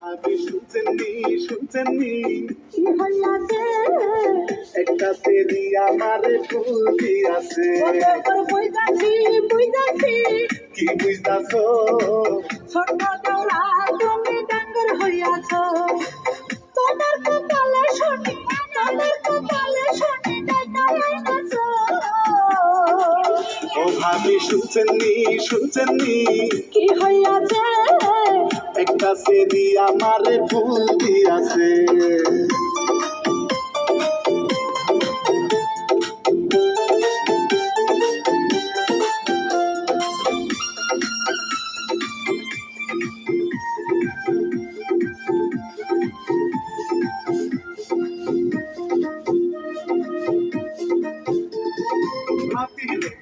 আপনি শুনছেননি শুনছেননি কি হইয়াছে একটা দেরি আমার ভুল আছে বুঝাছি বুঝাছি কি বুঝতাছো ছোট তোরা তুমি ডাঙ্গর হইয়াছ তোমার কপালে শনি ডাকায় নাচ ও ভাবি শুনছেননি শুনছেননি কি হইয়াছে একটা দেরি আমার ভুল আছে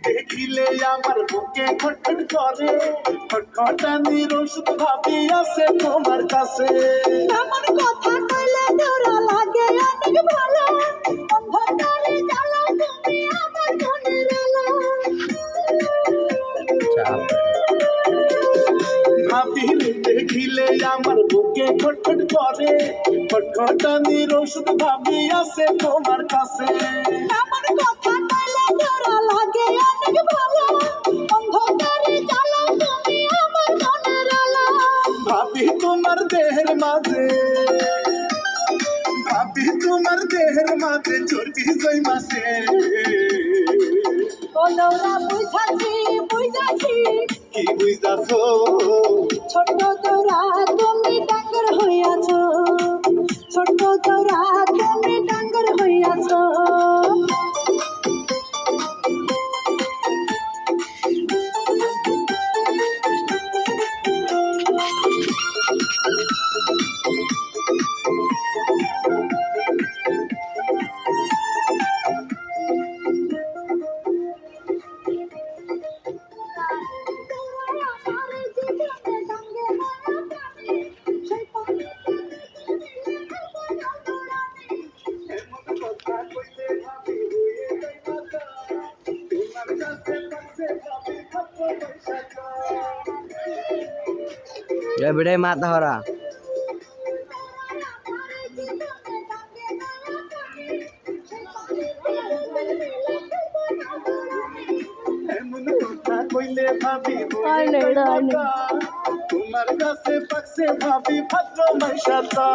দেখিলে আমার বুকে খটখট করে খটখটানির ওষুধ ভাবি আছে তোমার কাছে আমার কথা কইলে তোরা লাগে অনেক ভালো অন্ধকারে জ্বালাও তুমি আমার মনের আলো ভাবি দেখিলে আমার বুকে খটখট করে খটখটানির ওষুধ ভাবি আছে তোমার কাছে আমার কথা কইলে তোরা লাগে অনেক ভালো অন্ধকারে জ্বালাও তুমি আমার মনের আলো ভাবি তোমার দেহের মাঝে চর্বি জৈমাছে বলরা বুঝাছি বুঝাছি কি বুঝাছো ছোট তোরা তুমি ডাঙ্গর হইয়াছ ছোট তোরা তুমি ডাঙ্গর হইয়াছ বেড়ে মাথা হরা এমন কথা কইলে ভাবি তোমার কাছে পাকছে ভাবি ভাদ্র মাইশাতা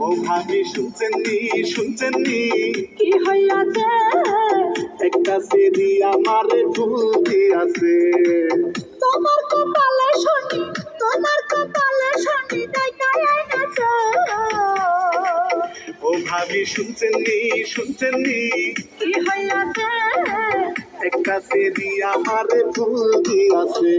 ও ভাবি শুনছেননি শুনছেননি কি হইয়াছে একটা সেরি আমার ভুল আছে তোমার কপালে শনি ডাকায় নাচ ও ভাবি শুনছেননি শুনছেননি কি হইয়াছে একটা সেরি আমার ভুল আছে